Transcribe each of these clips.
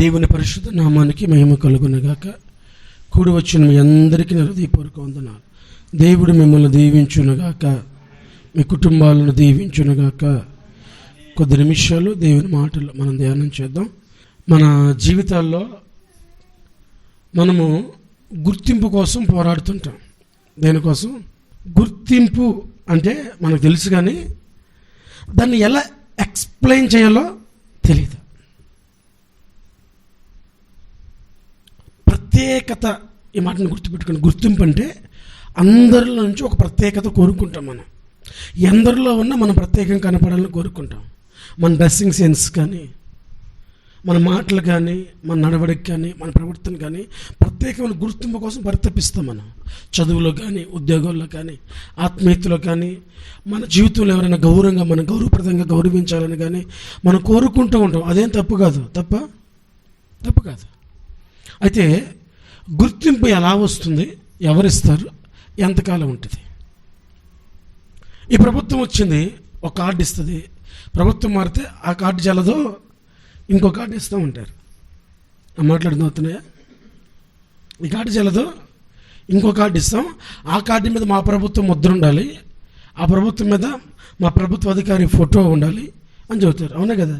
దేవుని పరిశుద్ధ నామానికి మహిమ కలుగునగాక. కూడి వచ్చిన మీ అందరికీ హృదయపూర్వక వందనాలు. దేవుడు మిమ్మల్ని దీవించునుగాక, మీ కుటుంబాలను దీవించునుగాక. కొద్ది నిమిషాలు దేవుని మాటలు మనం ధ్యానం చేద్దాం. మన జీవితాల్లో మనము గుర్తింపు కోసం పోరాడుతుంటాం. దేనికోసం? గుర్తింపు అంటే మనకు తెలుసు, కానీ దాన్ని ఎలా ఎక్స్ప్లెయిన్ చేయాలో తెలియదు. ప్రత్యేకత, ఈ మాటను గుర్తుపెట్టుకుని, గుర్తింపు అంటే అందరిలో నుంచి ఒక ప్రత్యేకత కోరుకుంటాం. మనం ఎందరిలో ఉన్నా మనం ప్రత్యేకంగా కనపడాలని కోరుకుంటాం. మన డ్రెస్సింగ్ సెన్స్ కానీ, మన మాటలు కానీ, మన నడవడికి కానీ, మన ప్రవర్తన కానీ ప్రత్యేకమైన గుర్తింపు కోసం పరితపిస్తాం. మనం చదువులో కానీ, ఉద్యోగాల్లో కానీ, ఆత్మీయతలో కానీ, మన జీవితంలో ఎవరైనా గౌరవంగా, మనం గౌరవప్రదంగా గౌరవించాలని కానీ మనం కోరుకుంటూ ఉంటాం. అదేం తప్పు కాదు, తప్పు కాదు. అయితే గుర్తింపు ఎలా వస్తుంది, ఎవరిస్తారు, ఎంతకాలం ఉంటుంది? ఈ ప్రభుత్వం వచ్చింది, ఒక కార్డు ఇస్తుంది. ప్రభుత్వం మారితే ఆ కార్డు చెల్లదో, ఇంకో కార్డు ఇస్తూ ఉంటారు. మాట్లాడుతున్నాయా? ఈ కార్డు చెల్లదో, ఇంకో కార్డు ఇస్తాం. ఆ కార్డు మీద మా ప్రభుత్వం ముద్ర ఉండాలి, ఆ ప్రభుత్వం మీద మా ప్రభుత్వ అధికారి ఫోటో ఉండాలి అని చెబుతారు. అవునే కదా?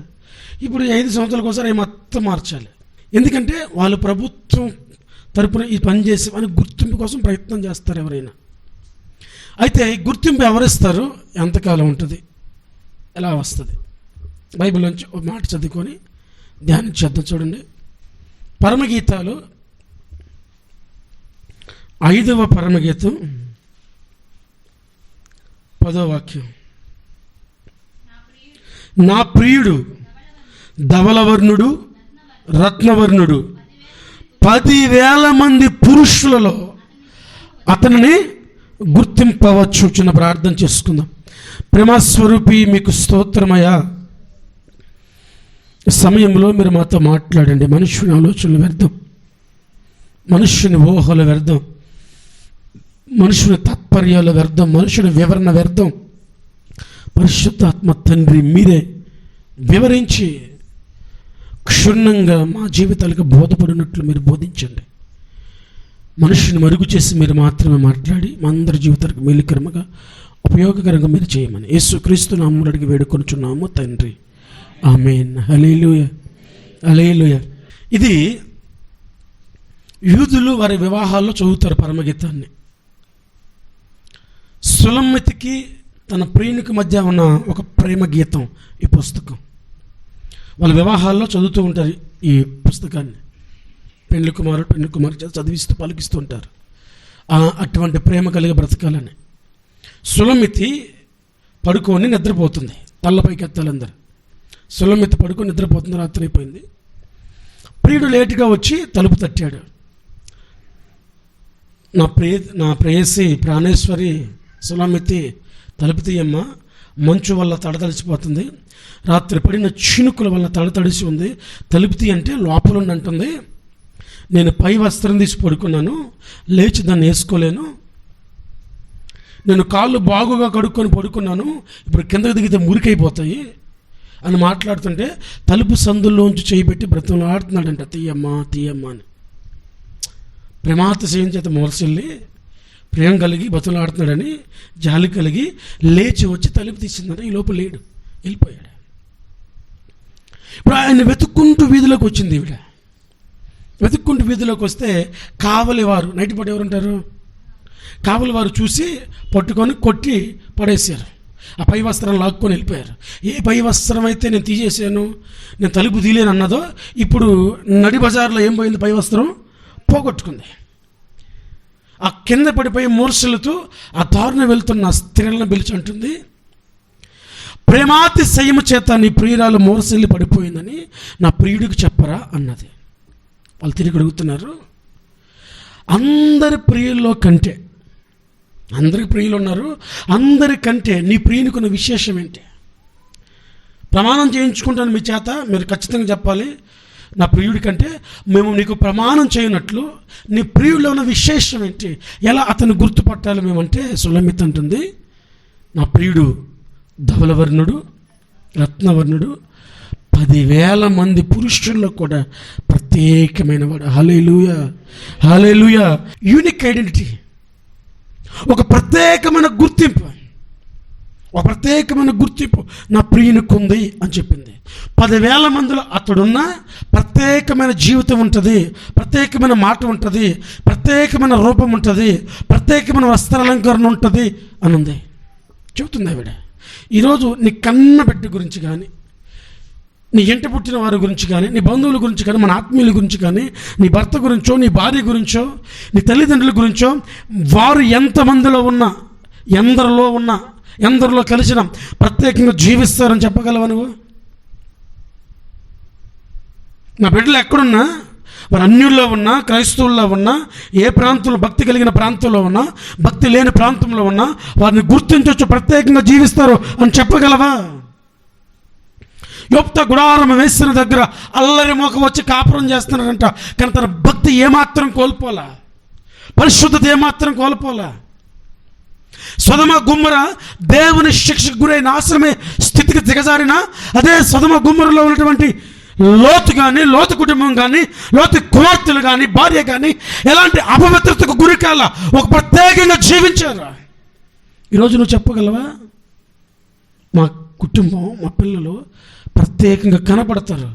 ఇప్పుడు 5 సంవత్సరాలకు ఒకసారి మొత్తం మార్చాలి. ఎందుకంటే వాళ్ళు ప్రభుత్వం తరపున ఈ పని చేసి అని గుర్తింపు కోసం ప్రయత్నం చేస్తారు ఎవరైనా. అయితే ఈ గుర్తింపు ఎవరిస్తారు, ఎంతకాలం ఉంటుంది, ఎలా వస్తుంది? బైబిల్ నుంచి ఒక మాట చదువుకొని ధ్యానం చేద్దాం. చూడండి, పరమగీతాలు 5వ పరమగీతం 10వ వాక్యం. నా ప్రియుడు ధవలవర్ణుడు, రత్నవర్ణుడు, 10,000 మంది పురుషులలో అతనిని గుర్తింపవచ్చు. చిన్న ప్రార్థన చేసుకుందాం. ప్రేమస్వరూపి, మీకు స్తోత్రమయ్యా. సమయంలో మీరు మాతో మాట్లాడండి. మనుష్యుని ఆలోచనలు వ్యర్థం, మనుష్యుని ఊహలు వ్యర్థం, మనుషుని తాత్పర్యాలు వ్యర్థం, మనుషుని వివరణ వ్యర్థం. పరిశుద్ధాత్మ తండ్రి, మీరే వివరించి క్షుణ్ణంగా మా జీవితాలకు బోధపడినట్లు మీరు బోధించండి. మనుషుని మరుగు చేసి మీరు మాత్రమే మాట్లాడి మా అందరి జీవితాలకు మేలుకరముగా, ఉపయోగకరంగా మీరు చేయమని యేసుక్రీస్తు నామములో అడిగి వేడుకొనుచున్నాము తండ్రి, ఆమేన్. హల్లెలూయా, హల్లెలూయా. ఇది యూదులు వారి వివాహాల్లో చదువుతారు పరమగీతాన్ని. సులమ్మితికి తన ప్రియునికి మధ్య ఉన్న ఒక ప్రేమ గీతం ఈ పుస్తకం. వాళ్ళ వివాహాల్లో చదువుతూ ఉంటారు ఈ పుస్తకాన్ని. పెళ్లి కుమారు చదివిస్తూ పలికిస్తూ ఉంటారు. అటువంటి ప్రేమ కలిగి బ్రతకాలని. సులమితి పడుకొని నిద్రపోతుంది. తల్లపైకి ఎత్తాలందరూ. సులమితి పడుకొని నిద్రపోతుంది. రాత్రి అయిపోయింది. ప్రియుడు లేటుగా వచ్చి తలుపు తట్టాడు. నా ప్రేయసి ప్రాణేశ్వరి, సులమితి తలుపు తీయమ్మా, మంచు వల్ల తడతడిసిపోతుంది, రాత్రి పడిన చినుకుల వల్ల తడతడిసి ఉంది, తలుపు తీ అంటే లోపల ఉండి అంటుంది, నేను పై వస్త్రం తీసి పడుకున్నాను, లేచి దాన్ని వేసుకోలేను, నేను కాళ్ళు బాగుగా కడుక్కొని పడుకున్నాను, ఇప్పుడు కిందకి దిగితే మురికైపోతాయి అని మాట్లాడుతుంటే తలుపు సందుల్లోంచి చేయబెట్టి బ్రతంలో ఆడుతున్నాడంట, తీయమ్మా అని. ప్రేమాతిశయం చేత మోరసిల్లి ప్రేమ కలిగి బతులాడుతున్నాడని జాలి కలిగి లేచి వచ్చి తలుపు తీసిందంట. ఈ లోపు లేడు, వెళ్ళిపోయాడు. ఇప్పుడు ఆయన వెతుక్కుంటూ వీధిలోకి వచ్చింది ఈవిడ. వెతుక్కుంటూ వీధిలోకి వస్తే కావలి వారు, నైట్ పూట ఎవరు ఉంటారు, కావలి వారు చూసి పట్టుకొని కొట్టి పడేశారు. ఆ పై వస్త్రం లాక్కొని వెళ్ళిపోయారు. ఏ పై వస్త్రం అయితే నేను తీసేసాను, నేను తలుపు తీయలేను అన్నదో, ఇప్పుడు నడి బజార్లో ఏం పోయింది, పై వస్త్రం పోగొట్టుకుంది. ఆ కింద పడిపోయి మూర్ఛలతో ఆ దారుణ వెళ్తున్న స్త్రీలను పిలిచి అంటుంది, ప్రేమాతిశయము చేత నీ ప్రియురాలు మూర్ఛల్లి పడిపోయిందని నా ప్రియుడికి చెప్పరా అన్నది. వాళ్ళు తిరిగి అడుగుతున్నారు, అందరి ప్రియుల్లో కంటే, అందరికి ప్రియులు ఉన్నారు, అందరికంటే నీ ప్రియునికున్న విశేషం ఏంటి? ప్రమాణం చేయించుకుంటాను మీ చేత, మీరు ఖచ్చితంగా చెప్పాలి. నా ప్రియుడి కంటే మేము నీకు ప్రమాణం చేయనట్లు నీ ప్రియుడిలో ఉన్న విశేషం ఏంటి, ఎలా అతను గుర్తుపట్టాలి మేమంటే, సులమిత్ అంటుంది, నా ప్రియుడు ధవలవర్ణుడు, రత్నవర్ణుడు, 10,000 మంది పురుషుల్లో కూడా ప్రత్యేకమైన వాడు. హల్లెలూయా, హల్లెలూయా. యూనిక్ ఐడెంటిటీ, ఒక ప్రత్యేకమైన గుర్తింపు, ఒక ప్రత్యేకమైన గుర్తింపు నా ప్రియునికి ఉంది అని చెప్పింది. 10,000 మందిలో అతడున్న ప్రత్యేకమైన జీవితం ఉంటుంది, ప్రత్యేకమైన మాట ఉంటుంది, ప్రత్యేకమైన రూపం ఉంటుంది, ప్రత్యేకమైన వస్త్రాలంకరణ ఉంటుంది అని ఉంది చెబుతుంది ఆవిడ. ఈరోజు నీ కన్న బిడ్డ గురించి కానీ, నీ ఇంట పుట్టిన వారి గురించి కానీ, నీ బంధువుల గురించి కానీ, మన ఆత్మీయుల గురించి కానీ, నీ భర్త గురించో, నీ భార్య గురించో, నీ తల్లిదండ్రుల గురించో, వారు ఎంతమందిలో ఉన్నా, ఎందరిలో కలిసిన ప్రత్యేకంగా జీవిస్తారని చెప్పగలవా నువ్వు? నా బిడ్డలు ఎక్కడున్నా, వారు అన్యుల్లో ఉన్నా, క్రైస్తవుల్లో ఉన్నా, ఏ ప్రాంతంలో భక్తి కలిగిన ప్రాంతంలో ఉన్నా, భక్తి లేని ప్రాంతంలో ఉన్నా, వారిని గుర్తించవచ్చు, ప్రత్యేకంగా జీవిస్తారు అని చెప్పగలవా? యోప్త గుడారం వేసిన దగ్గర అల్లరి మోక వచ్చి కాపురం చేస్తున్నాడంట, కానీ తన భక్తి ఏమాత్రం కోల్పోలా, పరిశుద్ధత ఏమాత్రం కోల్పోలా. సొదొమ గుమ్మర దేవుని శిక్షకు గురై నాశనమే స్థితికి దిగజారిన అదే సొదొమ గుమ్మరలో ఉన్నటువంటి లోతు కానీ, లోతు కుటుంబం కానీ, లోతు కుమార్తెలు కానీ, భార్య కానీ ఎలాంటి అపవిత్రతకు గురికాల ఒక ప్రత్యేకంగా జీవించారు. ఈరోజు నువ్వు చెప్పగలవా, మా కుటుంబం, మా పిల్లలు ప్రత్యేకంగా కనపడతారు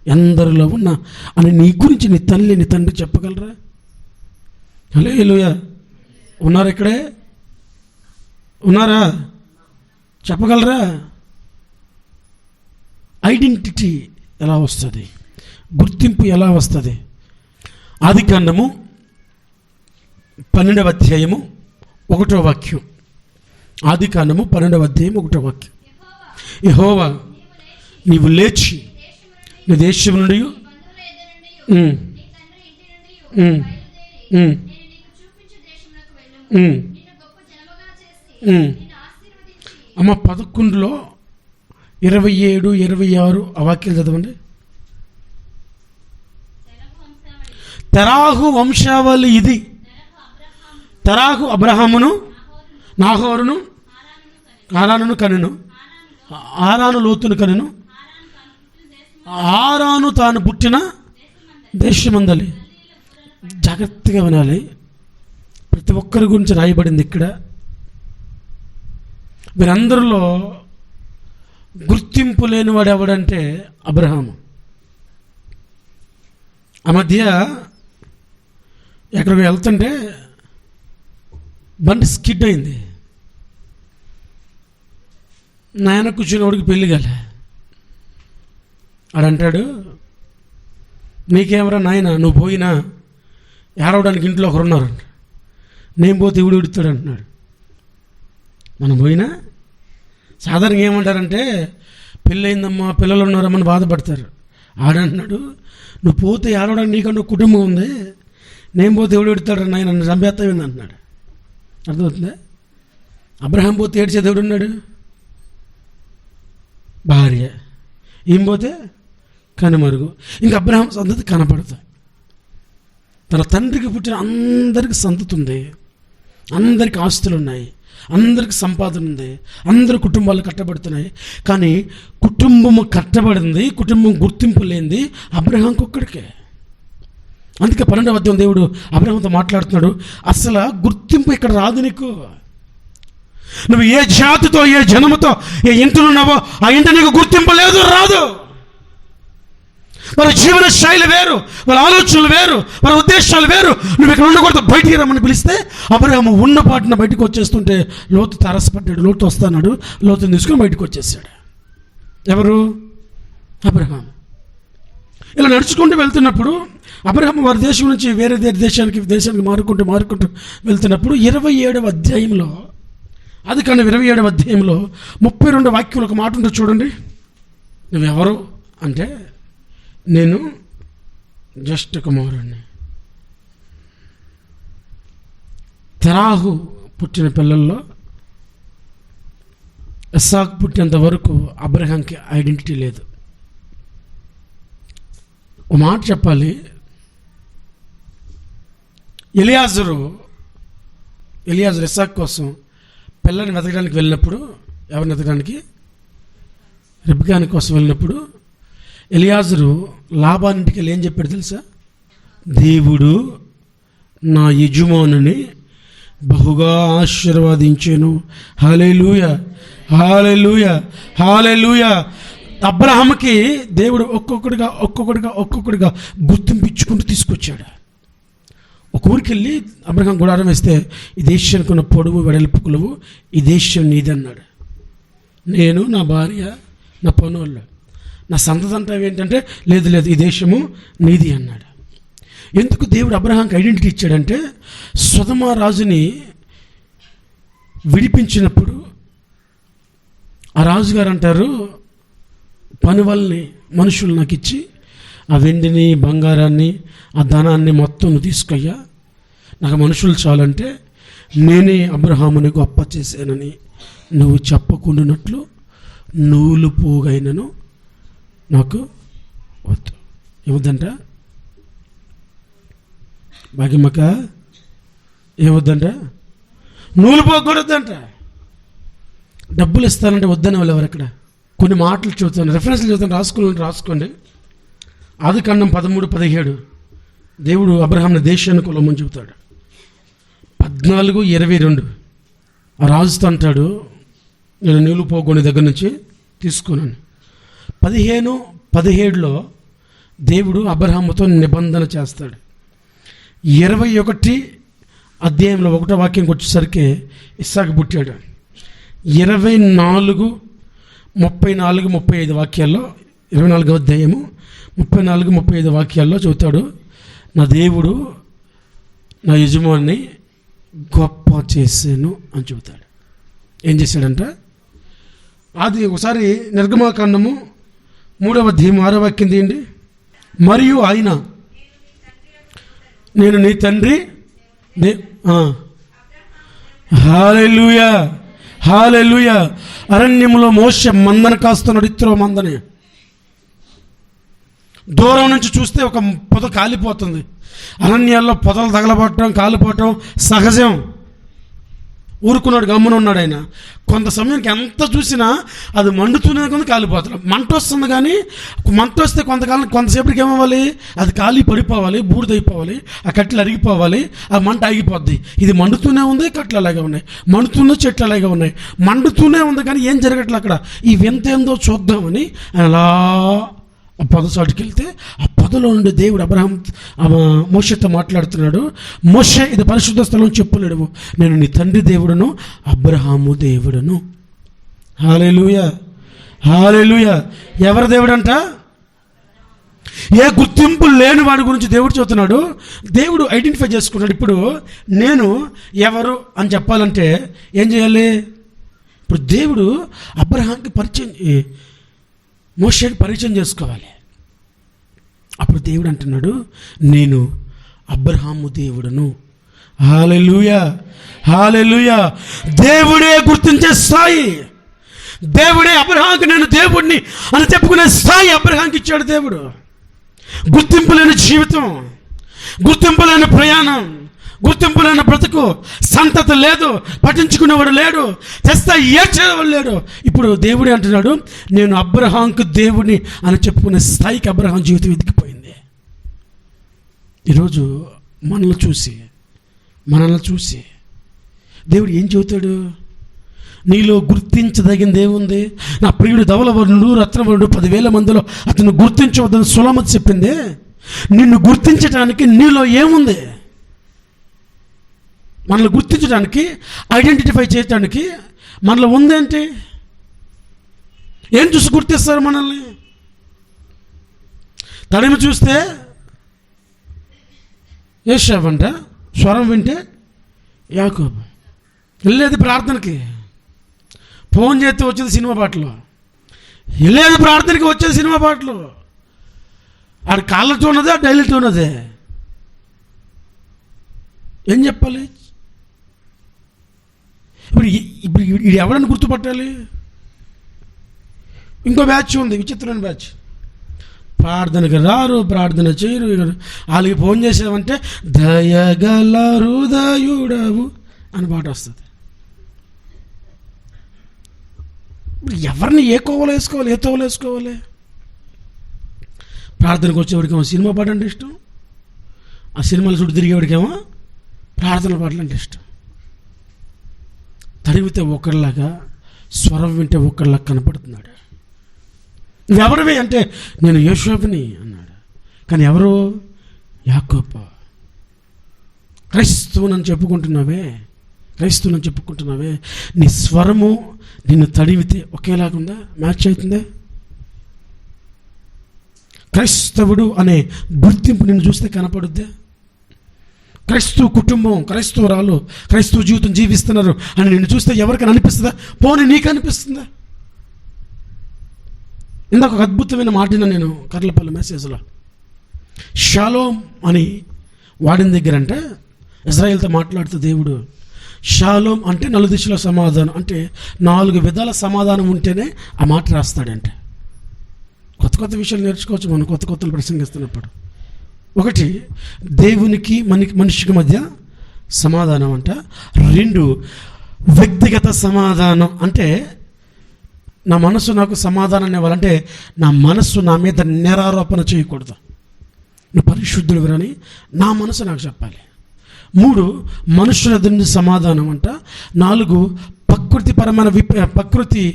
ఎందరిలో ఉన్నా అని నీ గురించి నీ తల్లి, నీ తండ్రి చెప్పగలరా? హల్లెలూయా. ఉన్నారా? ఇక్కడే ఉన్నారా? చెప్పగలరా? ఐడెంటిటీ ఎలా వస్తుంది, గుర్తింపు ఎలా వస్తుంది? ఆదికాండము 12వ అధ్యాయము 1వ వాక్యం. ఆదికాండము 12వ అధ్యాయం 1వ వాక్యం. యెహోవా నీవు లేచి నీ దేశం నుండి అమ్మ 11లో 27, 26 ఆ వాక్యాలు చదవండి. తెరాహు వంశావళి ఇది. తెరాహు అబ్రహామును, నాహోరును, హారానును కనెను. హారాను లోతును కనెను. హారాను తాను పుట్టిన దేశమందలి. జాగ్రత్తగా వినాలి, ప్రతి ఒక్కరి గురించి రాయబడింది ఇక్కడ. వీరందరిలో గుర్తింపు లేనివాడు ఎవడంటే అబ్రహాము. ఆ మధ్య ఎక్కడికి వెళ్తుంటే బండి స్కిడ్ అయింది. నాయన కూర్చున్నవాడికి పెళ్ళి కాలే. ఆడంటాడు, నీకేమరా నాయన, నువ్వు పోయినా ఏడవడానికి ఇంట్లో ఒకరు ఉన్నారంట, నేను పోతే ఇవిడు విడుతాడు అంటున్నాడు. మనం పోయినా సాధారణంగా ఏమంటారంటే, పెళ్ళయిందమ్మా, పిల్లలు ఉన్నారమ్మని బాధపడతారు. ఆడంటున్నాడు, నువ్వు పోతే ఏడవడానికి నీకంటూ కుటుంబం ఉంది, నేను పోతే ఎవడు విడతాడు నాయన, నన్ను చంపేస్తావేంది అంటున్నాడు. అర్థమవుతుందా? అబ్రహాం పోతే ఏడ్చే దేవుడు ఉన్నాడు, భార్య. ఏం పోతే కనుమరుగు. ఇంకా అబ్రహాం సంతతి కనపడతాయి. తన తండ్రికి పుట్టిన అందరికి సంతతి ఉంది, అందరికి ఆస్తులు ఉన్నాయి, అందరికి సంపాదన ఉంది, అందరి కుటుంబాలు కట్టబడుతున్నాయి. కానీ కుటుంబము కట్టబడింది, కుటుంబం గుర్తింపు లేనిది అబ్రహాంకి ఒక్కడికే. అందుకే 12వ అధ్యాయం దేవుడు అబ్రహాంతో మాట్లాడుతున్నాడు, అసలు గుర్తింపు ఇక్కడ రాదు నీకు. నువ్వు ఏ జాతితో, ఏ జనముతో, ఏ ఇంటిలో ఉన్నావో ఆ ఇంటి నీకు గుర్తింపు లేదు, రాదు. వాళ్ళ జీవన శైలి వేరు, వాళ్ళ ఆలోచనలు వేరు, వాళ్ళ ఉద్దేశాలు వేరు. నువ్వు ఇక్కడ ఉండకూడదు, బయటికి రమ్మని పిలిస్తే అబ్రహాము ఉన్న పాటున బయటకు వచ్చేస్తుంటే లోతు తారసపడ్డాడు. లోతు వస్తున్నాడు, లోతుని తీసుకుని బయటకు వచ్చేసాడు. ఎవరు? అబ్రహాం. ఇలా నడుచుకుంటూ వెళ్తున్నప్పుడు అబ్రహాం వారి దేశం నుంచి వేరే దేశానికి మారుకుంటూ వెళ్తున్నప్పుడు 27వ అధ్యాయంలో, అది కానీ 27వ అధ్యాయంలో 32 వాక్యంలో ఒక మాట ఉంటుంది చూడండి. నువ్వెవరు అంటే, నేను జస్ట్ కుమారుణ్ణి. తెరాహు పుట్టిన పిల్లల్లో ఇస్సాకు పుట్టినంత వరకు అబ్రహాంకి ఐడెంటిటీ లేదు. ఒక మాట చెప్పాలి, ఎలియాజరు ఇస్సాకు కోసం పిల్లని వెతకడానికి వెళ్ళినప్పుడు, ఎవరిని వెతకడానికి? రిబ్కాని కోసం వెళ్ళినప్పుడు ఎలియాజరు లాబానింటికి వెళ్ళి ఏం చెప్పాడు తెలుసా? దేవుడు నా యజమానుని బహుగా ఆశీర్వదించెను. హల్లెలూయా, హల్లెలూయా, హల్లెలూయా. అబ్రహాముకి దేవుడు ఒక్కొక్కడిగా గుర్తింపించుకుంటూ తీసుకొచ్చాడు. ఒక ఊరికి వెళ్ళి అబ్రహాం గుడారం వేస్తే ఈ దేశానికి ఉన్న పొడవు వెడల్పు కొలువు ఈ దేశం నీది అన్నాడు. నేను, నా భార్య, నా పనులు, నా సంతతి అంతా ఏంటంటే లేదు ఈ దేశము నీది అన్నాడు. ఎందుకు దేవుడు అబ్రహాంకి ఐడెంటిటీ ఇచ్చాడంటే, సొదొమ రాజుని విడిపించినప్పుడు ఆ రాజుగారు అంటారు, పని వాళ్ళని మనుషులు నాకు ఇచ్చి ఆ వెండిని బంగారాన్ని ఆ ధనాన్ని మొత్తం నువ్వు తీసుకొయ్యా, నాకు మనుషులు చాలంటే నేనే అబ్రహాముని గొప్ప చేశానని నువ్వు చెప్పకుండానట్లు నూలు పోగైనను నాకు వద్దు. ఏమొద్దంట? భాగ్యమ్మక ఏమొద్దంట? నూలు పోకూడదంట. డబ్బులు ఇస్తానంటే వద్దని వాళ్ళు ఎవరు? అక్కడ కొన్ని మాటలు చూస్తాను, రెఫరెన్స్లు చూస్తాను, రాసుకోండి. ఆదికాండం 13:17 దేవుడు అబ్రహాంని దేశాన్ని కొలమని చెబుతాడు. 14:22 ఆ రాజుతో అంటాడు, నేను నీళ్ళు పోగొని దగ్గర నుంచి తీసుకున్నాను. 15:17 దేవుడు అబ్రహాముతో నిబంధన చేస్తాడు. 21 అధ్యాయంలో 1వ వాక్యంకి వచ్చేసరికి ఇస్సాకు పుట్టాడు. 24, 34, 35 వాక్యాల్లో 24వ అధ్యాయము 34, 35 వాక్యాల్లో చెబుతాడు, నా దేవుడు నా యజమాని గొప్ప చేశాను అని చెబుతాడు. ఏం చేశాడంట? అది ఒకసారి నిర్గమాకాండము 3వ అధ్యాయం 6వ వాక్యం తీయండి. మరియు ఆయన నేను నీ తండ్రి హల్లెలూయా, హల్లెలూయా. అరణ్యంలో మోషే మందన కాస్తున్నాడు, ఇత్రో మందని. దూరం నుంచి చూస్తే ఒక పొద కాలిపోతుంది. అరణ్యాల్లో పొదలు తగలబడటం, కాలిపోవటం సహజం. ఊరుకున్నాడు, గమ్మున ఉన్నాడు ఆయన. కొంత సమయానికి ఎంత చూసినా అది మండుతూనే కొంత కాలిపోతాడు. మంట వస్తుంది, కానీ మంట వస్తే కొంతసేపటికి ఏమవ్వాలి? అది కాలి పడిపోవాలి, బూడిదైపోవాలి, ఆ కట్టెలు అరిగిపోవాలి, ఆ మంట ఆగిపోద్ది. ఇది మండుతూనే ఉంది, కట్టెలు అలాగే ఉన్నాయి, మండుతూనే చెట్లు అలాగే ఉన్నాయి, మండుతూనే ఉంది, కానీ ఏం జరగట్లే అక్కడ. ఈ వింత ఏందో చూద్దామని అలా ఆ పొదసాటికి వెళ్తే ఆ పొదలో నుండి దేవుడు మోషేతో మాట్లాడుతున్నాడు. మోషే, ఇది పరిశుద్ధ స్థలం చెప్పలేడు, నేను నీ తండ్రి దేవుడును అబ్రహాము దేవుడును. హల్లెలూయా, హల్లెలూయా. ఎవరి దేవుడంట? ఏ గుర్తింపు లేని వాడి గురించి దేవుడు చెబుతున్నాడు. దేవుడు ఐడెంటిఫై చేసుకున్నాడు. ఇప్పుడు నేను ఎవరు అని చెప్పాలంటే ఏం చేయాలి? ఇప్పుడు దేవుడు అబ్రహాంకి మోషేకి పరిచయం చేసుకోవాలి. అప్పుడు దేవుడు అంటున్నాడు, నేను అబ్రహాము దేవుడును. హల్లెలూయా, హల్లెలూయా. దేవుడే గుర్తించే స్థాయి, దేవుడే అబ్రహాంకి నేను దేవుడిని అని చెప్పుకునే స్థాయి అబ్రహాంకి ఇచ్చాడు దేవుడు. గుర్తింపు లేని జీవితం, గుర్తింపు లేని ప్రయాణం, గుర్తింపు లేని బ్రతుకు, సంతతి లేదు, పట్టించుకునేవాడు లేడు, తెస్తా ఏడ్చేవాడు లేడు. ఇప్పుడు దేవుడే అంటున్నాడు, నేను అబ్రహాంకు దేవుడిని అని చెప్పుకునే స్థాయికి అబ్రహాం జీవితం ఎదిగిపోయింది. ఈరోజు మనల్ని చూసి దేవుడు ఏం చెబుతాడు? నీలో గుర్తించదగింది ఏముంది? నా ప్రియుడు ధవలవర్ణుడు, రత్నవర్ణుడు 10,000 మందిలో అతను గుర్తించవద్దని సులమతి చెప్పింది. నిన్ను గుర్తించడానికి నీలో ఏముంది? మనల్ని గుర్తించడానికి, ఐడెంటిఫై చేయడానికి మనలో ఉందేంటి? ఏం చూసి గుర్తిస్తారు మనల్ని? తడిమి చూస్తే యేషావు అంట, స్వరం వింటే యాకోబు. వెళ్ళేది ప్రార్థనకి, ఫోన్ చేస్తే వచ్చేది సినిమా పాటలు, వెళ్ళేది ప్రార్థనకి వచ్చేది సినిమా పాటలు. ఆడ కాళ్ళతో ఉన్నదే, డైలీతో ఉన్నదే. ఏం చెప్పాలి? ఇప్పుడు ఇది ఎవరని గుర్తుపట్టాలి? ఇంకో బ్యాచ్ ఉంది, విచిత్రమైన బ్యాచ్. ప్రార్థనకి రారు, ప్రార్థన చేయరు. వాళ్ళకి ఫోన్ చేసామంటే దయగల హృదయుడవు అని పాట వస్తుంది. ఎవరిని ఏ కోవలు వేసుకోవాలి, ఏ తోవలు వేసుకోవాలి? ప్రార్థనకు వచ్చేవాడికేమో సినిమా పాట అంటే ఇష్టం, ఆ సినిమాలు చుట్టూ తిరిగేవాడికేమో ప్రార్థనల పాటలు అంటే ఇష్టం. తడివితే ఒకరిలాగా, స్వరం వింటే ఒకరిలాగా కనపడుతున్నాడు. నువ్వెవరివి అంటే నేను యోసేపుని అన్నాడు. కానీ ఎవరు? యాకోబు. క్రైస్తవునని చెప్పుకుంటున్నావే, నీ స్వరము నిన్ను తడివితే ఒకేలాగుందా? మ్యాచ్ అవుతుందా? క్రైస్తవుడు అనే గుర్తింపు నిన్ను చూస్తే కనపడుద్దా? క్రైస్తవ కుటుంబం, క్రైస్తవురాలు క్రైస్తవ జీవితం జీవిస్తున్నారు అని నిన్ను చూస్తే ఎవరికైనా అనిపిస్తుందా? పోనీ నీకు అనిపిస్తుందా? ఇందాక ఒక అద్భుతమైన మాటిన నేను కర్లపల్లి మెసేజ్లో, షాలోమ్ అని వాడిన దగ్గర అంటే ఇజ్రాయేల్తో మాట్లాడుతూ దేవుడు షాలోమ్ అంటే నలుదిశలో సమాధానం అంటే 4 విధాల సమాధానం ఉంటేనే ఆ మాట రాస్తాడంటే. కొత్త విషయాలు నేర్చుకోవచ్చు మనం కొత్తలు ప్రసంగిస్తున్నప్పుడు. 1 దేవునికి మనిషికి మధ్య సమాధానం అంట. 2 వ్యక్తిగత సమాధానం అంటే నా మనసు నాకు సమాధానం ఇవ్వాలంటే నా మనస్సు నా మీద నేరారోపణ చేయకూడదు, నువ్వు పరిశుద్ధుడు విరని నా మనసు నాకు చెప్పాలి. 3 మనుషుల నుండి సమాధానం అంట. 4 ప్రకృతి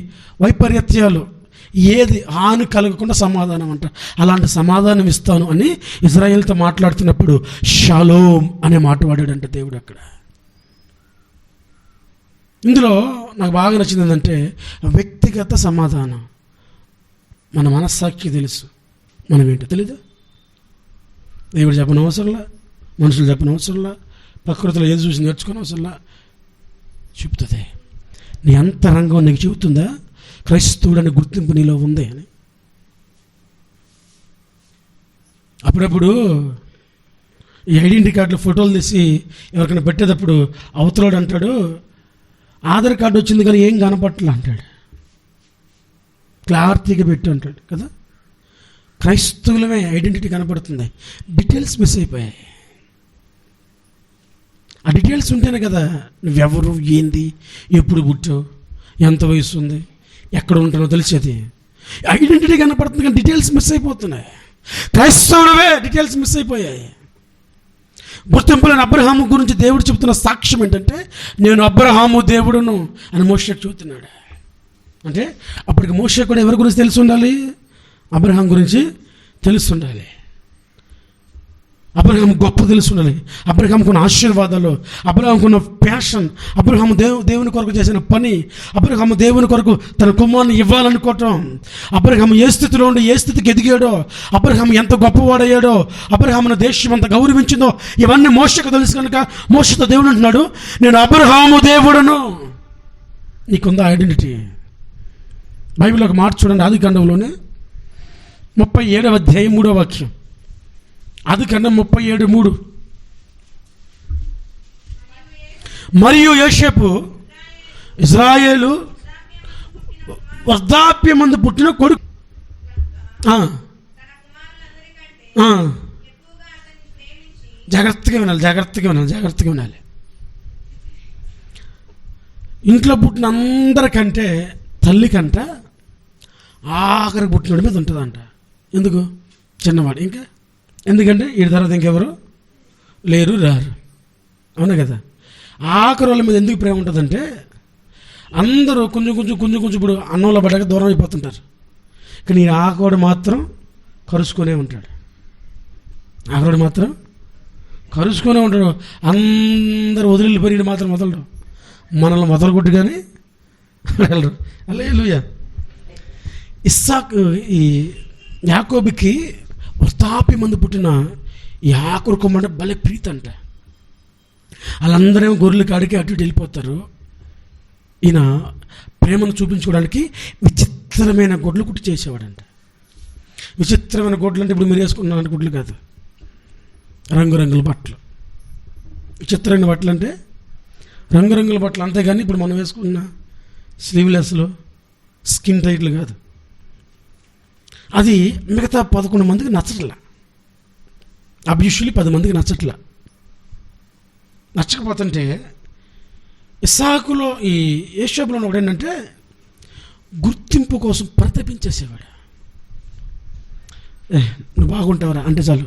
వైపరీత్యాలు ఏది హాని కలగకుండా సమాధానం అంట. అలాంటి సమాధానం ఇస్తాను అని ఇజ్రాయేల్తో మాట్లాడుతున్నప్పుడు షాలోమ్ అనే మాట వాడాడంట దేవుడు అక్కడ. ఇందులో నాకు బాగా నచ్చింది ఏంటంటే వ్యక్తిగత సమాధానం. మన మనస్సాక్షి తెలుసు, మనం ఏంటో తెలీదు. దేవుడు చెప్పిన అవసరంలా, మనుషులు చెప్పిన అవసరంలా, ప్రకృతిలో ఏది చూసి నేర్చుకునే అవసరంలా చెప్తుంది. నీ అంతరంగం నీకు చెబుతుందా క్రైస్తవుడని గుర్తింపు నీలో ఉంది అని? అప్పుడప్పుడు ఈ ఐడెంటిటీ కార్డులో ఫోటోలు తీసి ఎవరికైనా పెట్టేటప్పుడు అవతలోడు అంటాడు, ఆధార్ కార్డు వచ్చింది కానీ ఏం కనపట్ల అంటాడు, క్లారిటీగా పెట్టు అంటాడు కదా. క్రైస్తవులమే ఐడెంటిటీ కనపడుతుంది, డీటెయిల్స్ మిస్ అయిపోయాయి. ఆ డీటెయిల్స్ ఉంటేనే కదా నువ్వెవరు, ఏంది, ఎప్పుడు పుట్టావు, ఎంత వయసు ఉంది, ఎక్కడ ఉంటానో తెలిసేది. ఐడెంటిటీ కనపడుతుంది కానీ డీటెయిల్స్ మిస్ అయిపోతున్నాయి. క్రైస్తవులవే డీటెయిల్స్ మిస్ అయిపోయాయి. గుర్తింపులేని అబ్రహాము గురించి దేవుడు చెబుతున్న సాక్ష్యం ఏంటంటే నేను అబ్రహాము దేవుడును అని మోషేకు చెబుతున్నాడు. అంటే అప్పటికి మోషే కూడా ఎవరి గురించి తెలిసి ఉండాలి? అబ్రహాం గురించి తెలిసి ఉండాలి. అబ్రహాం గొప్ప తెలిసి ఉండాలి. అబ్రహాంకున్న ఆశీర్వాదాలు, అబ్రహాంకున్న ప్యాషన్, అబ్రహాము దేవుని కొరకు చేసిన పని, అబ్రహాము దేవుని కొరకు తన కుమారుని ఇవ్వాలనుకోవటం, అబ్రహాము ఏ స్థితిలో ఉండి ఏ స్థితికి ఎదిగాడో, అబ్రహాము ఎంత గొప్పవాడయ్యాడో, అబ్రహామును దేశం ఎంత గౌరవించిందో ఇవన్నీ మోషకు తెలుసు కనుక మోషతో దేవుడు అంటున్నాడు నేను అబ్రహాము దేవుడును. నీకుందా ఐడెంటిటీ? బైబిల్ ఒక మాట చూడండి, ఆదికాండంలోనే 37వ అధ్యాయం 3వ వాక్యం. ఆదికాండం 37:3. మరియు యోసేపు ఇజ్రాయేలు వృద్ధాప్యమందు పుట్టిన కొడుకు. జాగ్రత్తగా వినాలి. ఇంట్లో పుట్టిన అందరికంటే తల్లికంట ఆఖరికి పుట్టినోడి మీద ఉంటుందంట. ఎందుకు? చిన్నవాడు. ఇంకా ఎందుకంటే వీడి తర్వాత ఇంకెవరు లేరు, రారు. అవునా కదా? ఆఖరి వాళ్ళ మీద ఎందుకు ప్రేమ ఉంటుందంటే అందరూ కొంచెం ఇప్పుడు అన్నంలో పడ్డాక దూరం అయిపోతుంటారు, కానీ ఆఖరుడు మాత్రం కరుచుకొనే ఉంటాడు. ఆఖరుడు మాత్రం కరుచుకొనే ఉంటాడు. అందరూ వదిలిపోయి మాత్రం వదలడు, మనల్ని వదలగొట్టు కానీ వెళ్ళరు. హల్లెలూయా. ఇస్సాకు ఈ యాకోబుకి వృద్ధాప్యమందు పుట్టిన యాకోబు కుమారుడు భలే ప్రీతి అంట. వాళ్ళందరూ గొర్రెలు కాడికి అటు ఇటు వెళ్ళిపోతారు. ఈయన ప్రేమను చూపించుకోవడానికి విచిత్రమైన గొడ్లు కుట్టి చేసేవాడంట. విచిత్రమైన గొడ్లు అంటే ఇప్పుడు మీరు వేసుకున్న గుడ్లు కాదు, రంగురంగుల బట్టలు. విచిత్రమైన బట్టలు అంటే రంగురంగుల బట్టలు, అంతేగాని ఇప్పుడు మనం వేసుకున్న స్లీవ్లెస్లు స్కిన్ టైట్లు కాదు. అది మిగతా 11 మందికి నచ్చట్లా. అబ్యూషువల్లీ 10 మందికి నచ్చట్లా. నచ్చకపోతుంటే ఇస్సాకులో ఈ యోసేపులో ఒకటి ఏంటంటే గుర్తింపు కోసం పరితపించేసేవాడు. నువ్వు బాగుంటావురా అంటే చాలు,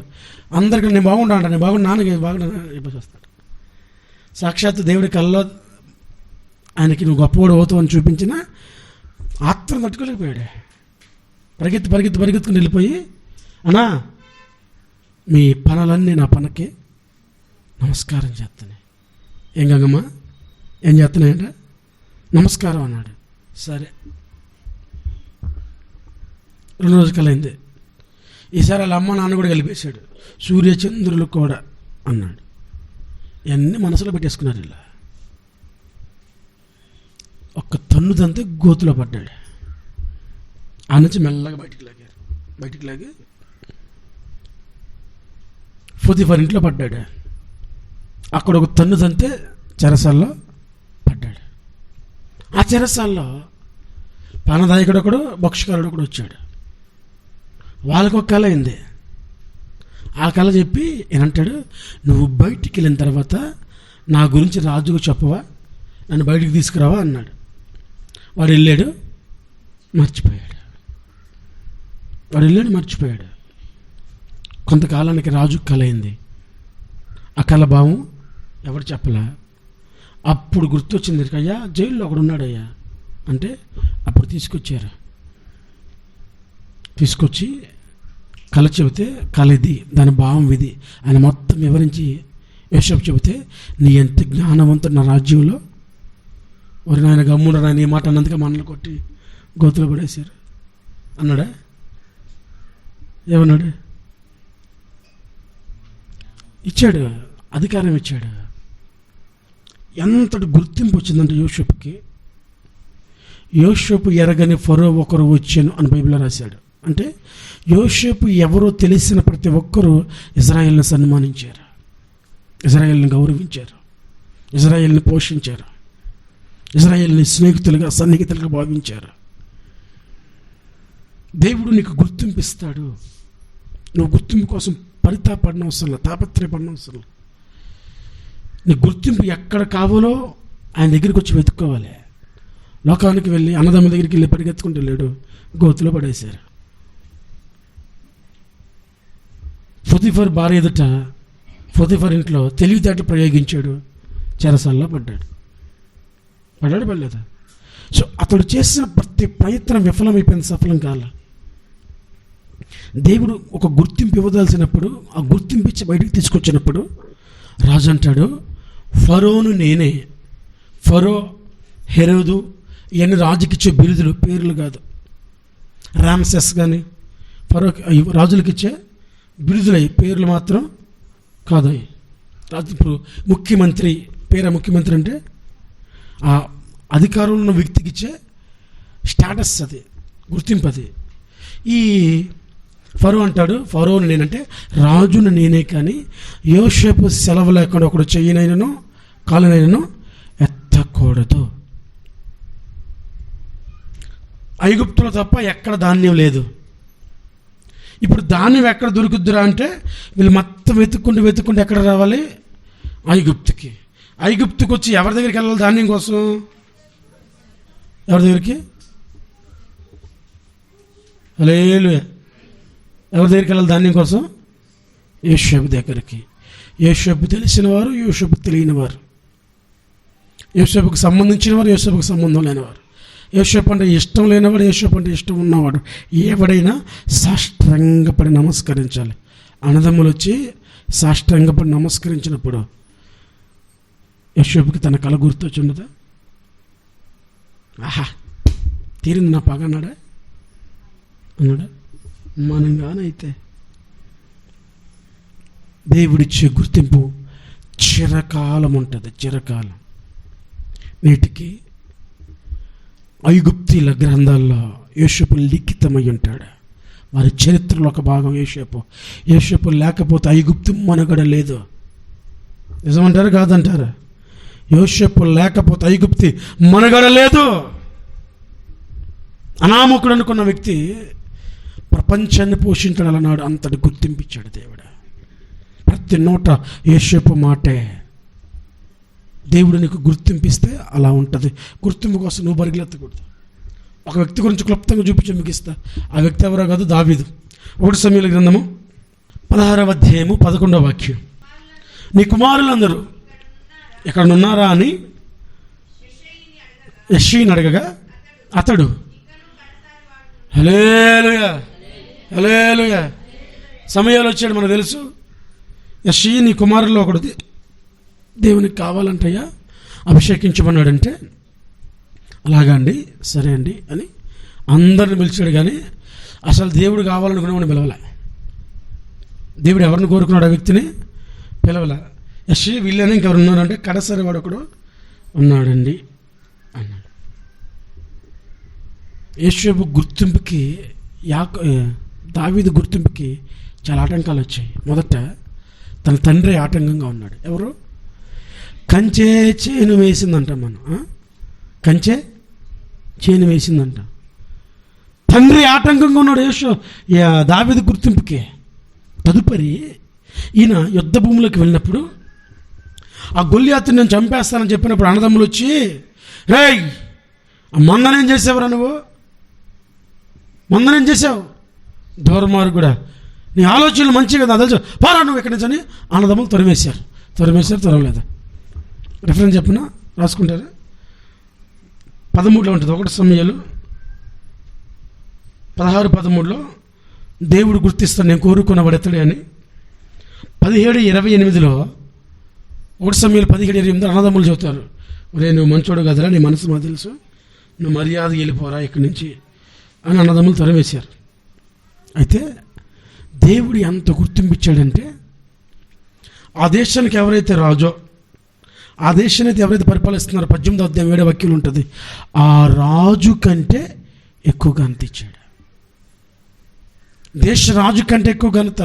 అందరికీ నేను బాగుంటా అంట, నేను బాగుండా నాన్నకి బాగుంటా చెప్పేసి వస్తాడు. సాక్షాత్తు దేవుడి కళ్ళలో ఆయనకి నువ్వు గొప్పవాడు అవుతావు అని చూపించిన ఆత్రం తట్టుకోలేకపోయాడు. పరిగెత్తుకుని వెళ్ళిపోయి, అన్నా మీ పనులన్నీ నా పనకి నమస్కారం చేస్తాను. ఏం గంగమ్మ ఏం చేస్తున్నాయంట? నమస్కారం అన్నాడు. సరే, 2 రోజులైంది. ఈసారి వాళ్ళ అమ్మ నాన్న కూడా కలిపేశాడు. సూర్యచంద్రులు కూడా అన్నాడు. ఇవన్నీ మనసులో పెట్టేసుకున్నారు. ఇలా ఒక్క తన్నుదంతే గోతులో పడ్డాడు. ఆ నుంచి మెల్లగా బయటికి లాగి పొతిఫర్ ఇంట్లో పడ్డాడు. అక్కడ ఒక తన్నుదంతే చెరసాల్లో పడ్డాడు. ఆ చెరసాల్లో పానదాయకుడు ఒకడు, భక్షకారుడు ఒకడు వచ్చాడు. వాళ్ళకు ఒక కళ అయింది. ఆ కళ చెప్పి ఏనంటాడు, నువ్వు బయటికి వెళ్ళిన తర్వాత నా గురించి రాజుకు చెప్పవా, నన్ను బయటికి తీసుకురావా అన్నాడు. వాడు వెళ్ళాడు, మర్చిపోయాడు. కొంతకాలానికి రాజు కళ అయింది. ఆ కళ భావం ఎవరు చెప్పలా. అప్పుడు గుర్తొచ్చింది, అయ్యా జైల్లో ఒకడు ఉన్నాడయ్యా అంటే అప్పుడు తీసుకొచ్చి కళ చెబితే కళ ఇది, దాని భావం ఇది ఆయన మొత్తం వివరించి యోసేపు చెబితే, నీ ఎంత జ్ఞానవంతుడు నా రాజ్యంలో, మరి నాయన గమ్ముడు నాయన ఈ మాట అన్నందుకే మనల్ని కొట్టి గోతులో పడేశారు అన్నాడా? ఏమన్నాడు? ఇచ్చాడు, అధికారం ఇచ్చాడు. ఎంతటి గుర్తింపు వచ్చిందంటే యోసేపుకి, యోసేపు ఎరగని ఫరో ఒకరు వచ్చాను అని బైబిల్లో రాశాడు. అంటే యోసేపు ఎవరో తెలిసిన ప్రతి ఒక్కరూ ఇజ్రాయేల్ని సన్మానించారు, ఇజ్రాయేల్ని గౌరవించారు, ఇజ్రాయేల్ని పోషించారు, ఇజ్రాయేల్ని స్నేహితులుగా సన్నిహితులుగా భావించారు. దేవుడు నీకు గుర్తింపిస్తాడు. నువ్వు గుర్తింపు కోసం పరితాపడిన అవసరం, తాపత్రయపడిన అవసరం. నీ గుర్తింపు ఎక్కడ కావాలో ఆయన దగ్గరికి వచ్చి వెతుక్కోవాలి. లోకానికి వెళ్ళి అన్నదమ్మ దగ్గరికి వెళ్ళి పరిగెత్తుకుంటూ వెళ్ళాడు, గోతులో పడేశారు. పొతిఫర్ భార్య ఎదుట, పొతిఫర్ ఇంట్లో తెలివితేటలు ప్రయోగించాడు, చెరసాల్లో పడలేదా? సో అతడు చేసిన ప్రతి ప్రయత్నం విఫలమైపోయింది, సఫలం కాల. దేవుడు ఒక గుర్తింపు ఇవ్వదలసినప్పుడు, ఆ గుర్తింపు ఇచ్చి బయటికి తీసుకొచ్చినప్పుడు రాజు అంటాడు, ఫరోను నేనే. ఫరో, హెరోదు ఇవన్నీ రాజుకిచ్చే బిరుదులు, పేర్లు కాదు. రామ్సెస్ కానీ ఫరో రాజులకిచ్చే బిరుదులయ్యి, పేర్లు మాత్రం కాదయ్యి. రాజు ఇప్పుడు ముఖ్యమంత్రి పేర, ముఖ్యమంత్రి అంటే ఆ అధికారంలో ఉన్న వ్యక్తికి ఇచ్చే స్టేటస్, అది గుర్తింపు. అది ఈ ఫరో అంటాడు, ఫరోను నేనంటే రాజును నేనే, కానీ యోసేపు సెలవు లేకుండా ఒకడు చెయ్యినైనను కాలునైనను ఎత్తకూడదు. ఐగుప్తులో తప్ప ఎక్కడ ధాన్యం లేదు. ఇప్పుడు ధాన్యం ఎక్కడ దొరుకుద్దురా అంటే వీళ్ళు మొత్తం వెతుక్కుంటూ ఎక్కడ రావాలి? ఐగుప్తుకి. ఐగుప్తుకి వచ్చి ఎవరి దగ్గరికి వెళ్ళాలి ధాన్యం కోసం? ఎవరి దగ్గరికి? హల్లెలూయా. ఎవరి దగ్గరికి వెళ్ళాలి ధాన్యం కోసం? యోసేపు దగ్గరికి. యోసేపు తెలిసిన వారు, యోసేపు తెలియని వారు, యోసేపుకు సంబంధించిన వారు, యోసేపుకు సంబంధం లేనివారు, యోసేపు అంటే ఇష్టం లేనివాడు, యోసేపు అంటే ఇష్టం ఉన్నవాడు, ఎవడైనా సాష్టాంగపడి నమస్కరించాలి. అన్నదమ్ములు వచ్చి సాష్టాంగపడి నమస్కరించినప్పుడు యోసేపుకి తన కళ గుర్తొచ్చి ఉండదా? ఆహా, తీరింది నా పగ అన్నాడా? మనంగానైతే దేవుడిచ్చే గుర్తింపు చిరకాలం ఉంటుంది, చిరకాలం. నేటికి ఐగుప్తీల గ్రంథాల్లో యోసేపు లిఖితమై ఉంటాడు. వారి చరిత్రలో ఒక భాగం యోసేపు లేకపోతే ఐగుప్తు మనుగడ లేదు. నిజమంటారు కాదంటారు? యోసేపు లేకపోతే ఐగుప్తి మనుగడ లేదు. అనామకుడు అనుకున్న వ్యక్తి ప్రపంచాన్ని పోషించాలన్నాడు, అంతటి గుర్తింపించాడు దేవుడు. ప్రతి నోట యోసేపు మాటే. దేవుడు నీకు గుర్తింపిస్తే అలా ఉంటుంది. గుర్తింపు కోసం నువ్వు పరిగెత్తకూడదు. ఒక వ్యక్తి గురించి క్లుప్తంగా చూపించి ముగిస్తా. ఆ వ్యక్తి ఎవరో కాదు, దావీదు. 1 సమూయేలు గ్రంథము 16వ అధ్యాయము 11వ వాక్యం. నీ కుమారులందరూ ఇక్కడ ఉన్నారా అని యెష్షయిని అడగగా అతడు హల్లెలూయా హల్లెలూయా. సమయాలు వచ్చాడు, మనకు తెలుసు. యెష్షయి నీ కుమారుల్లో ఒకడు దేవునికి కావాలంటయ్యా, అభిషేకించమన్నాడంటే అలాగా అండి, సరే అండి అని అందరిని పిలిచాడు. కానీ అసలు దేవుడు కావాలనుకునేవాడిని పిలవలే. దేవుడు ఎవరిని కోరుకున్నాడు? ఆ వ్యక్తిని పిలవలే. యెష్షయి వీళ్ళని ఇంకెవరు ఉన్నారంటే కడసరి వాడు ఒకడు ఉన్నాడండి అన్నాడు. యేషూబు గుర్తింపుకి దావీదు గుర్తింపుకి చాలా ఆటంకాలు వచ్చాయి. మొదట తన తండ్రి ఆటంకంగా ఉన్నాడు. ఎవరు? కంచె చేను వేసిందంట. కంచె చేను వేసిందంట. తండ్రి ఆటంకంగా ఉన్నాడు దావీదు గుర్తింపుకి. తదుపరి ఈయన యుద్ధ భూములకు వెళ్ళినప్పుడు ఆ గొల్లియాతుని నేను చంపేస్తానని చెప్పినప్పుడు అన్నదమ్ములు వచ్చి, రేయ్ మందనేం చేసావురా నువ్వు? మందనేం చేసావు? దుర్మార్గుడా, నీ ఆలోచనలు మంచి కదా, తెలుసు, పారా నువ్వు ఇక్కడి నుంచి అని అన్నదమ్ములు తొరవేశారు. తొరవలేదా? రిఫరెన్స్ చెప్పిన రాసుకుంటారా? 13లో ఉంటుంది. 1 సమూయేలు 16:13లో దేవుడు గుర్తిస్తాడు నేను కోరుకున్నవాడెత్తడే అని. 17:28లో 1 సమూయేలు 17:28 అన్నదమ్ములు చెబుతారు, ఒరే నువ్వు మంచోడు కదరా, నీ మనసు మాకు తెలుసు, నువ్వు మర్యాద వెళ్ళిపోరా ఇక్కడి నుంచి అని అన్నదమ్ములు తొరవేశారు. అయితే దేవుడు ఎంత గుర్తింపు ఇచ్చాడంటే ఆ దేశానికి ఎవరైతే రాజో, ఆ దేశాన్ని అయితే ఎవరైతే పరిపాలిస్తున్నారో 18వ అధ్యాయం 7వ వాక్యం ఉంటుంది, ఆ రాజు కంటే ఎక్కువ ఘనత ఇచ్చాడు. దేశ రాజు కంటే ఎక్కువ ఘనత.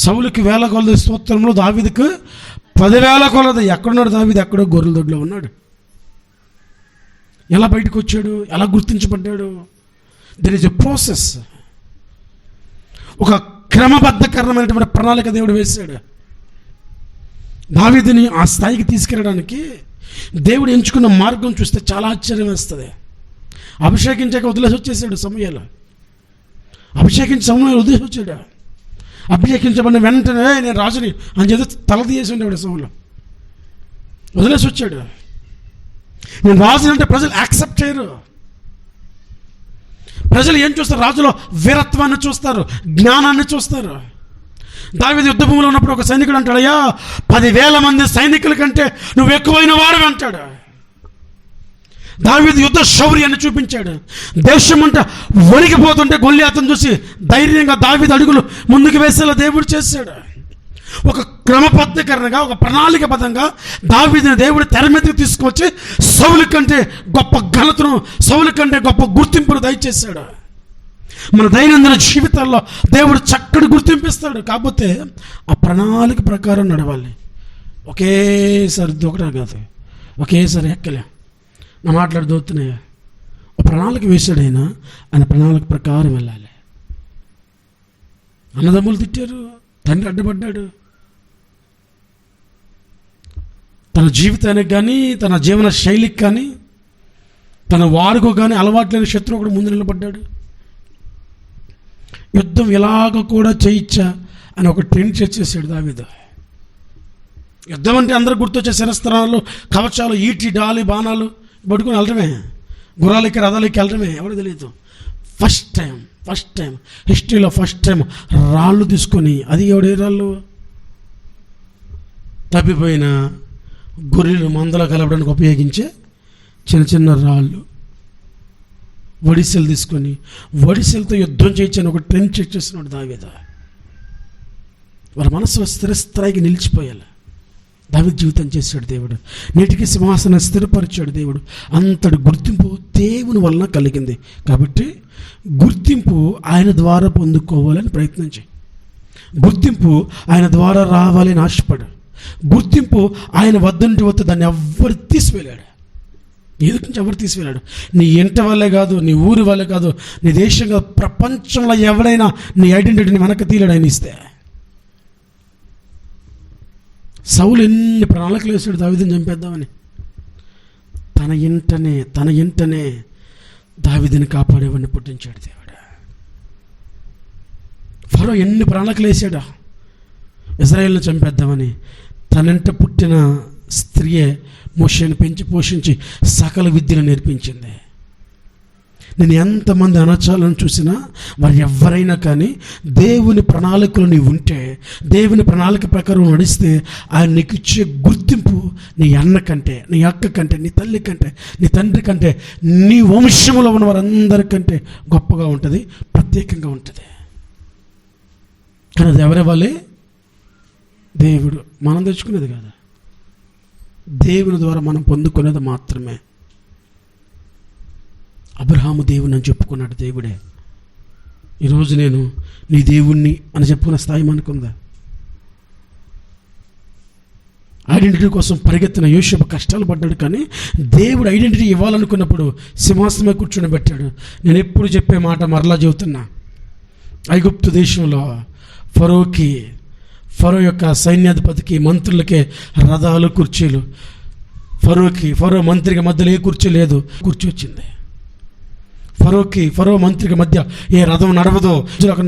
సౌలుకి 1000 కొలది స్తోత్రంలో, దావీదుకు 10,000 కొలది. ఎక్కడున్నాడు దావీదు? ఎక్కడో గొర్రెల దొడ్లో ఉన్నాడు. ఎలా బయటకు వచ్చాడు? ఎలా గుర్తించబడ్డాడు? There is a process. ఒక క్రమబద్ధకరమైనటువంటి ప్రణాళిక దేవుడు వేశాడు. దావీదుని ఆ స్థాయికి తీసుకెళ్ళడానికి దేవుడు ఎంచుకున్న మార్గం చూస్తే చాలా ఆశ్చర్యం వేస్తుంది. అభిషేకించాక వదిలేసి వచ్చేసాడు సమూయేలు. సమూయేలు వదిలేసి వచ్చాడు. అభిషేకించబడిన వెంటనే నేను రాజుని అని చెప్పి తల తీసేసి ఉండేవాడు. సమూయేలు వదిలేసి వచ్చాడు. నేను రాజుని అంటే ప్రజలు యాక్సెప్ట్ చేయరు. ప్రజలు ఏం చూస్తారు? రాజులో వీరత్వాన్ని చూస్తారు, జ్ఞానాన్ని చూస్తారు. దావీదు యుద్ధ భూమిలో ఉన్నప్పుడు ఒక సైనికుడు అంటాడు, అయ్యా 10,000 మంది సైనికుల కంటే నువ్వు ఎక్కువైన వాడు అంటాడు. దావీదు యుద్ధ శౌర్యాన్ని చూపించాడు. దేశం అంతా వణికిపోతుంటే గొల్లియాతును చూసి ధైర్యంగా దావీదు అడుగులు ముందుకు వేసేలా దేవుడు చేశాడు. ఒక క్రమబద్ధీకరణగా, ఒక ప్రణాళికబద్ధంగా దావీదుని దేవుడు తెర మీదకి తీసుకొచ్చి సౌలు కంటే గొప్ప ఘనతను, సౌలు కంటే గొప్ప గుర్తింపును దయచేశాడు. మన దైనందిన జీవితాల్లో దేవుడు చక్కటి గుర్తింపిస్తాడు. కాకపోతే ఆ ప్రణాళిక ప్రకారం నడవాలి. ఒకేసారి దూకడం కాదు, ఒకేసారి ఎక్కలే. నా మాట్లాడి దూకుతున్నాయా? ఒక ప్రణాళిక వేశాడు ఆయన ప్రణాళిక ప్రకారం వెళ్ళాలి. అన్నదమ్ములు తిట్టారు, తండ్రి అడ్డుపడ్డాడు. తన జీవితానికి కానీ, తన జీవన శైలికి కానీ, తన వాడుకో కానీ అలవాట్లేని శత్రువు కూడా ముందు నిలబడ్డాడు. యుద్ధం ఎలాగ కూడా చేయించా అని ఒక ట్రెండ్ చేసేసాడు దావీదు. యుద్ధం అంటే అందరూ గుర్తొచ్చే శిరస్త్రాలు, కవచాలు, ఈటి, డాలి, బాణాలు పట్టుకుని వెళ్ళడమే, గుర్రాలకి రథాలకి వెళ్ళడమే. ఎవరు తెలియదు. ఫస్ట్ టైం హిస్టరీలో ఫస్ట్ టైం రాళ్ళు తీసుకొని, అది ఎవడే రాళ్ళు? తప్పిపోయిన గొర్రెలు మందలో కలపడానికి ఉపయోగించే చిన్న చిన్న రాళ్ళు, వడిసెలు తీసుకొని వడిసెలతో యుద్ధం చేయించని ఒక ట్రెండ్ చేసేసినాడు దావీదు. వారి మనసులో స్థిరస్థాయికి నిలిచిపోయాలి. దావీదు జీవితం చేశాడు దేవుడు. నేటికి సింహాసనం స్థిరపరిచాడు దేవుడు. అంతటి గుర్తింపు దేవుని వలన కలిగింది. కాబట్టి గుర్తింపు ఆయన ద్వారా పొందుకోవాలని ప్రయత్నించి, గుర్తింపు ఆయన ద్వారా రావాలని ఆశపడు. గుర్తింపు ఆయన వద్దంటి వద్ద దాన్ని ఎవ్వరు తీసివెళ్ళాడు. ఎదుటి నుంచి ఎవరు తీసివెళ్ళాడు? నీ ఇంటి వల్లే కాదు, నీ ఊరి వల్లే కాదు, నీ దేశంగా ప్రపంచంలో ఎవడైనా నీ ఐడెంటిటీని వెనక్కి తీయలేడు ఆయన ఇస్తే. సౌలు ఎన్ని ప్రణాళికలు వేసాడు దావీదుని చంపేద్దామని. తన ఇంటనే దావీదుని కాపాడేవాడిని పుట్టించాడు దేవుడు. ఫరో ఎన్ని ప్రణాళికలు వేసాడా ఇజ్రాయేల్ని చంపేద్దామని. తనంట పుట్టిన స్త్రీయే మోషేని పెంచి పోషించి సకల విద్యను నేర్పించింది. నేను ఎంతమంది అనాచాలను చూసినా వారు ఎవరైనా కానీ దేవుని ప్రణాళికలు నీవు ఉంటే, దేవుని ప్రణాళిక ప్రకారం నడిస్తే ఆయన నీకు ఇచ్చే గుర్తింపు నీ అన్న కంటే, నీ అక్క కంటే, నీ తల్లి కంటే, నీ తండ్రి కంటే, నీ వంశంలో ఉన్న వారందరికంటే గొప్పగా ఉంటుంది, ప్రత్యేకంగా ఉంటుంది. కానీ అది ఎవరివ్వాలి? దేవుడు. మనం తెచ్చుకునేది కాదు, దేవుని ద్వారా మనం పొందుకునేది మాత్రమే. అబ్రహాము దేవుని అని చెప్పుకున్నాడు, దేవుడే. ఈరోజు నేను నీ దేవుణ్ణి అని చెప్పుకునే స్థాయి మనకుందా? ఐడెంటిటీ కోసం పరిగెత్తిన యోసేపు కష్టాలు పడ్డాడు, కానీ దేవుడు ఐడెంటిటీ ఇవ్వాలనుకున్నప్పుడు సింహాసనమే కూర్చొని పెట్టాడు. నేను ఎప్పుడు చెప్పే మాట మరలా చెబుతున్నా. ఐగుప్తు దేశంలో ఫరో యొక్క సైన్యాధిపతికి, మంత్రులకే రథాలు, కుర్చీలు. ఫరో మంత్రికి మధ్యలో ఏ కుర్చీ లేదు, కుర్చీ వచ్చింది. ఫరో మంత్రికి మధ్య ఏ రథం నడవదో ఒక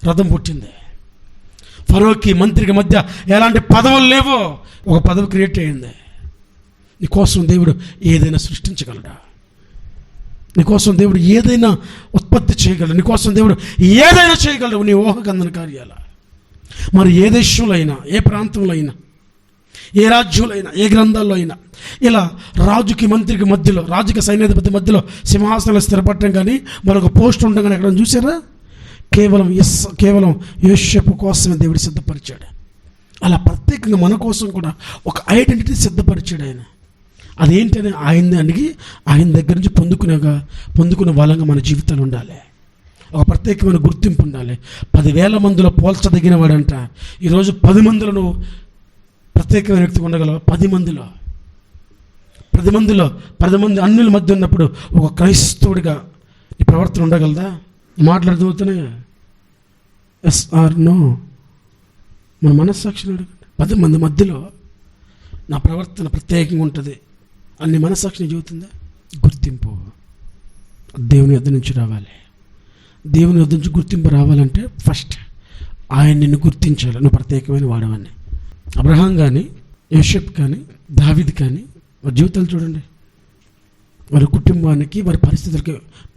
రథం పుట్టింది. ఫరోకి మంత్రికి మధ్య ఎలాంటి పదవులు లేవో ఒక పదవి క్రియేట్ అయ్యింది. నీకోసం దేవుడు ఏదైనా సృష్టించగలడా? నీకోసం దేవుడు ఏదైనా ఉత్పత్తి చేయగలడు? నీకోసం దేవుడు ఏదైనా చేయగలడు నీ ఊహకందని కార్యాల. మరి ఏ దేశంలో అయినా, ఏ ప్రాంతంలో అయినా, ఏ రాజ్యంలో అయినా, ఏ గ్రంథాల్లో అయినా ఇలా రాజుకి మంత్రికి మధ్యలో, రాజుకి సైన్యాధిపతి మధ్యలో సింహాసనాలు స్థిరపడటం కానీ మరొక పోస్ట్ ఉండడం కానీ ఎక్కడ చూసారా? కేవలం యోసేపు కోసమే దేవుడు సిద్ధపరిచాడు. అలా ప్రత్యేకంగా మన కోసం కూడా ఒక ఐడెంటిటీ సిద్ధపరిచాడు ఆయన. అదేంటని ఆయన్ని అడిగి ఆయన దగ్గర నుంచి పొందుకునే వాళ్ళంగా మన జీవితాలు ఉండాలి. ఒక ప్రత్యేకమైన గుర్తింపు ఉండాలి. 10,000 మందిలో పోల్చదగిన వాడంట. ఈరోజు 10 మందిలో నువ్వు ప్రత్యేకమైన వ్యక్తిగా ఉండగలవు. 10 మంది అన్యుల మధ్య ఉన్నప్పుడు ఒక క్రైస్తవుడిగా నీ ప్రవర్తన ఉండగలదా? మాట్లాడుతూనే ఎస్ ఆర్ నో. మన మనస్సాక్షిని అడగండి. 10 మంది మధ్యలో నా ప్రవర్తన ప్రత్యేకంగా ఉంటుంది అన్ని మనస్సాక్షిని చెబుతుందా? గుర్తింపు దేవుని యొద్ద నుంచి రావాలి. దేవుని యొద్ద నుంచి గుర్తింపు రావాలంటే ఫస్ట్ ఆయన నిన్ను గుర్తించాలి, నువ్వు ప్రత్యేకమైన వాడవని. అబ్రహాం కానీ, యోసేపు కానీ, దావీదు కానీ వారి జీవితాలు చూడండి. వారి కుటుంబానికి, వారి పరిస్థితులకి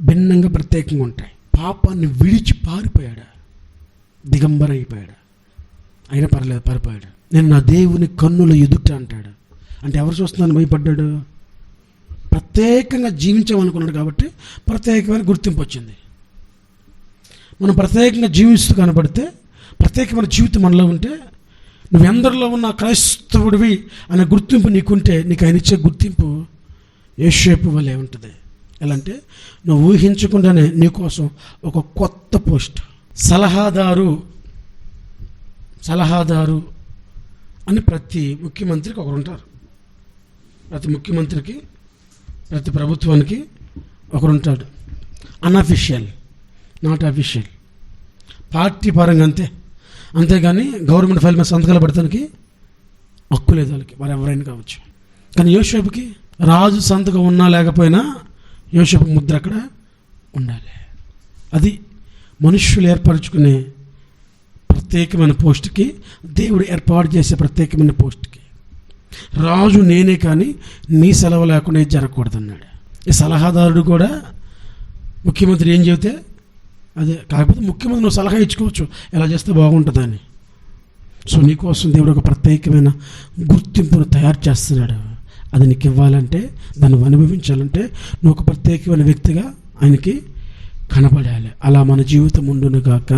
భిన్నంగా ప్రత్యేకంగా ఉంటాయి. పాపాన్ని విడిచి పారిపోయాడు, దిగంబర అయిపోయాడు. అయినా పర్లేదు, పారిపోయాడు. నేను నా దేవుని కన్నుల ఎదుట అంటాడు. అంటే ఎవరు చూస్తున్నాను భయపడ్డాడు? ప్రత్యేకంగా జీవించామనుకున్నాడు కాబట్టి ప్రత్యేకమైన గుర్తింపు వచ్చింది. మనం ప్రత్యేకంగా జీవిస్తూ కనబడితే, ప్రత్యేకమైన జీవితం మనలో ఉంటే, నువ్వెందరిలో ఉన్న క్రైస్తవుడివి అనే గుర్తింపు నీకుంటే, నీకు ఆయన ఇచ్చే గుర్తింపు యోసేపు వలె ఉంటుంది. ఎలా అంటే నువ్వు ఊహించకుండానే నీకోసం ఒక కొత్త పోస్ట్, సలహాదారు అని ప్రతి ముఖ్యమంత్రికి ఒకరు ఉంటారు. ప్రతి ముఖ్యమంత్రికి, ప్రతి ప్రభుత్వానికి ఒకరు ఉంటాడు. అన్అఫిషియల్, నాట్ అఫిషియల్, పార్టీ పరంగా అంతే. అంతేగాని గవర్నమెంట్ ఫైల్ మీద సంతకాలు పెడతానికి హక్కు లేదు వాళ్ళకి, వారు ఎవరైనా కావచ్చు. కానీ యోసేపుకి రాజు సంతకం ఉన్నా లేకపోయినా యోసేపు ముద్ర అక్కడ ఉండాలి. అది మనుష్యులు ఏర్పరచుకునే ప్రత్యేకమైన పోస్ట్కి, దేవుడు ఏర్పాటు చేసే ప్రత్యేకమైన పోస్ట్కి. రాజు నేనే కానీ నీ సెలవు లేకుండా ఏది జరగకూడదన్నాడు. ఈ సలహాదారుడు కూడా ముఖ్యమంత్రి ఏం చెబితే అదే. కాకపోతే ముఖ్యమంత్రి నువ్వు సలహా ఇచ్చుకోవచ్చు, ఎలా చేస్తే బాగుంటుందని. సో నీకోసం దేవుడు ఒక ప్రత్యేకమైన గుర్తింపును తయారు చేస్తున్నాడు. అది నీకు ఇవ్వాలంటే, దాన్ని అనుభవించాలంటే నువ్వు ఒక ప్రత్యేకమైన వ్యక్తిగా ఆయనకి కనపడాలి. అలా మన జీవితం ఉండునుగాక.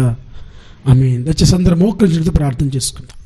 ఆమేన్. దయచేసి అందరం మోకరించి ప్రార్థన చేసుకుందాం.